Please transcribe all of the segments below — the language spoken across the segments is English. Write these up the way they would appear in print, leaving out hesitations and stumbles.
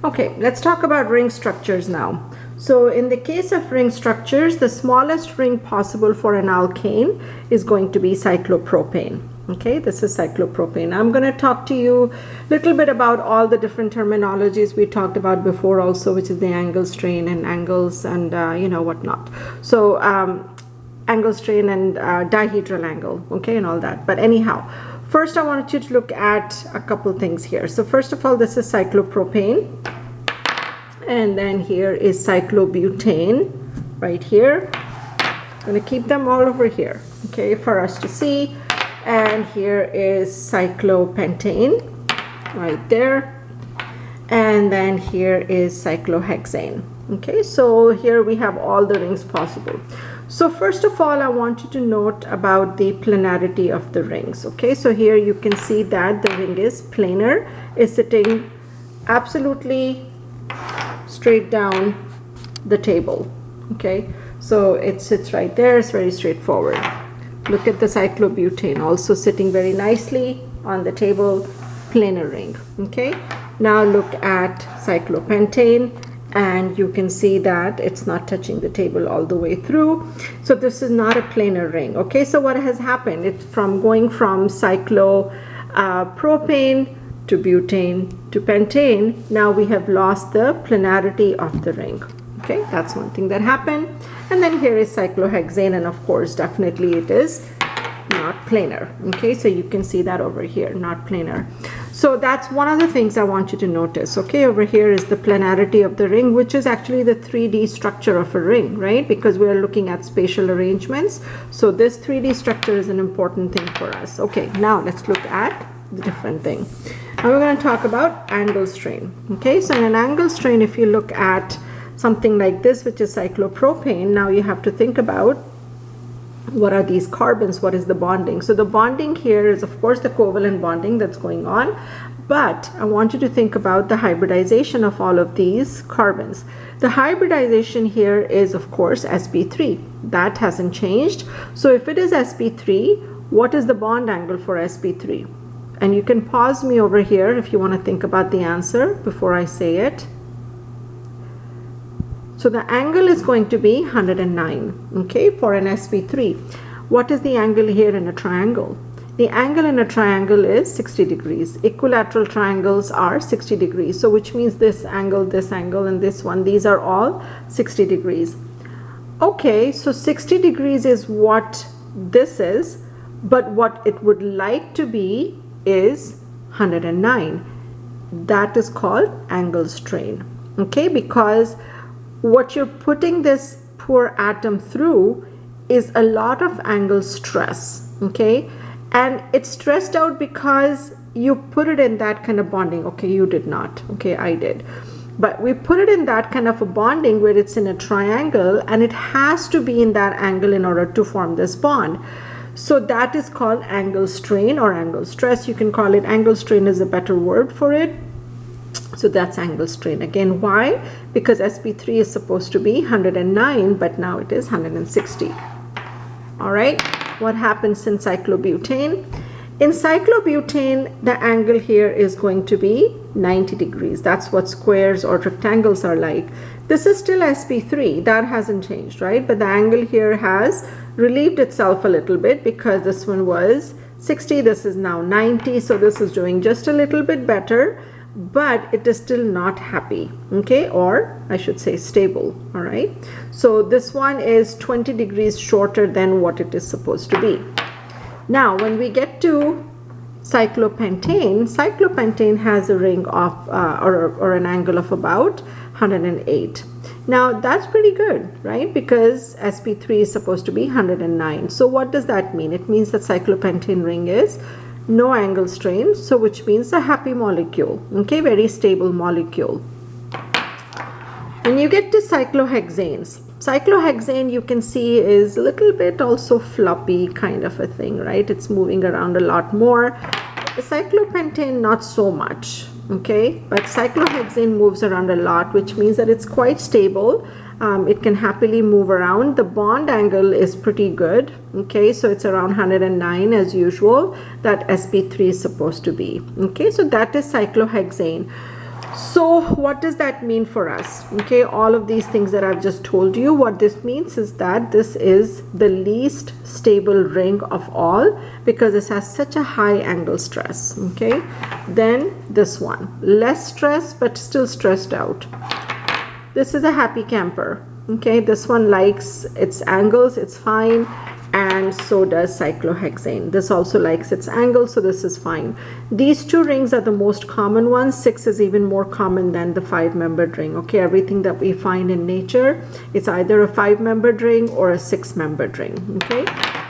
Okay, let's talk about ring structures now. So in the case of ring structures, the smallest ring possible for an alkane is going to be cyclopropane. Okay, this is cyclopropane. I'm going to talk to you a little bit about all the different terminologies we talked about before also, which is the angle, strain, and angles, and whatnot. So angle, strain, and dihedral angle, okay, and all that. But anyhow, first I wanted you to look at a couple things here. So first of all, this is cyclopropane, and then here is cyclobutane right here. I'm going to keep them all over here, okay, for us to see. And here is cyclopentane right there, and then here is cyclohexane. Okay, so here we have all the rings possible. So first of all, I want you to note about the planarity of the rings. Okay, so here you can see that the ring is planar, is sitting absolutely straight down the table. Okay, so it sits right there. It's very straightforward. Look at the cyclobutane, also sitting very nicely on the table, planar ring. Okay, now look at cyclopentane, and you can see that it's not touching the table all the way through. So this is not a planar ring. Okay, so what has happened? It's going from cyclopropane to butane to pentane. Now we have lost the planarity of the ring. Okay, that's one thing that happened. And then here is cyclohexane, and of course definitely it is not planar. Okay, so you can see that over here, not planar. So that's one of the things I want you to notice. Okay, over here is the planarity of the ring, which is actually the 3D structure of a ring, right? Because we are looking at spatial arrangements. So this 3D structure is an important thing for us. Okay, now let's look at the different thing. Now we're going to talk about angle strain. Okay, so in an angle strain, if you look at something like this, which is cyclopropane, now you have to think about what are these carbons, what is the bonding. So the bonding here is of course the covalent bonding that's going on, but I want you to think about the hybridization of all of these carbons. The hybridization here is of course sp3. That hasn't changed. So if it is sp3, what is the bond angle for sp3? And you can pause me over here if you want to think about the answer before I say it. So the angle is going to be 109, okay, for an sp3. What is the angle here in a triangle? The angle in a triangle is 60 degrees. Equilateral triangles are 60 degrees. So which means this angle, and this one, these are all 60 degrees. Okay, so 60 degrees is what this is, but what it would like to be is 109. That is called angle strain, okay, because what you're putting this poor atom through is a lot of angle stress, okay, and it's stressed out because you put it in that kind of bonding. Okay, you did not, okay, I did, but we put it in that kind of a bonding where it's in a triangle and it has to be in that angle in order to form this bond. So that is called angle strain or angle stress. You can call it angle strain, is a better word for it. So that's angle strain. Again, why? Because sp3 is supposed to be 109, but now it is 160. All right, what happens in cyclobutane? In cyclobutane, the angle here is going to be 90 degrees. That's what squares or rectangles are like. This is still sp3, that hasn't changed, right? But the angle here has relieved itself a little bit because this one was 60, this is now 90, so this is doing just a little bit better, but it is still not happy, okay, or I should say stable. All right, so this one is 20 degrees shorter than what it is supposed to be. Now when we get to cyclopentane has a ring of or an angle of about 108. Now that's pretty good, right? Because sp3 is supposed to be 109. So what does that mean? It means that cyclopentane ring is no angle strain, so which means a happy molecule, okay, very stable molecule. When you get to cyclohexanes, you can see is a little bit also floppy kind of a thing, right? It's moving around a lot more. The cyclopentane not so much, okay, but cyclohexane moves around a lot, which means that it's quite stable. It can happily move around. The bond angle is pretty good, okay, so it's around 109 as usual, that sp3 is supposed to be, okay. So that is cyclohexane. So what does that mean for us? Okay, all of these things that I've just told you, what this means is that this is the least stable ring of all because this has such a high angle stress. Okay, then this one, less stress but still stressed out. This is a happy camper. Okay, this one likes its angles, it's fine. And so does cyclohexane. This also likes its angle, so this is fine. These two rings are the most common ones. 6 is even more common than the 5-membered ring. Okay, everything that we find in nature, it's either a 5-membered ring or a 6-membered ring. Okay,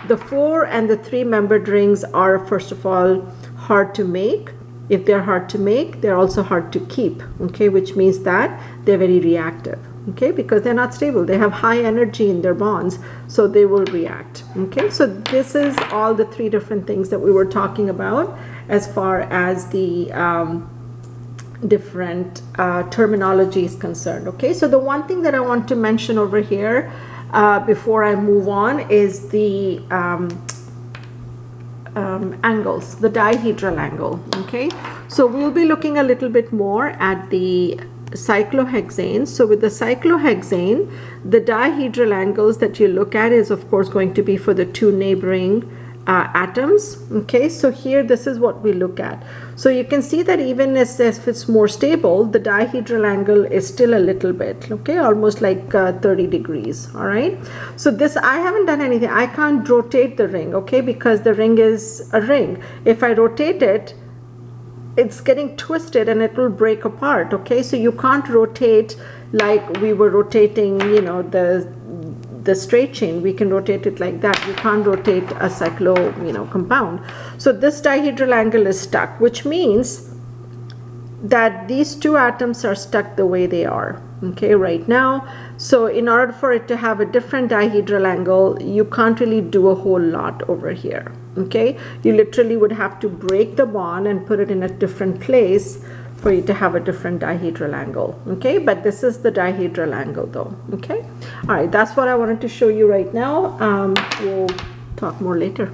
the 4 and the 3-membered rings are, first of all, hard to make. If they're hard to make, they're also hard to keep. Okay, which means that they're very reactive. Okay, because they're not stable, they have high energy in their bonds, so they will react. Okay, so this is all the 3 different things that we were talking about as far as the different terminology is concerned. Okay, so the one thing that I want to mention over here before I move on is the angles, the dihedral angle. Okay, so we'll be looking a little bit more at the cyclohexane. So with the cyclohexane, the dihedral angles that you look at is of course going to be for the 2 neighboring atoms. Okay, so here this is what we look at. So you can see that even as if it's more stable, the dihedral angle is still a little bit, okay, almost like 30 degrees. All right, so this, I haven't done anything, I can't rotate the ring, okay, because the ring is a ring. If I rotate it, it's getting twisted and it will break apart. Okay, so you can't rotate like we were rotating, you know, the straight chain. We can rotate it like that. You can't rotate a cyclo, you know, compound. So this dihedral angle is stuck, which means that these 2 atoms are stuck the way they are, okay, right now. So in order for it to have a different dihedral angle, you can't really do a whole lot over here. Okay, you literally would have to break the bond and put it in a different place for you to have a different dihedral angle. Okay, but this is the dihedral angle though. Okay, all right, that's what I wanted to show you right now. We'll talk more later.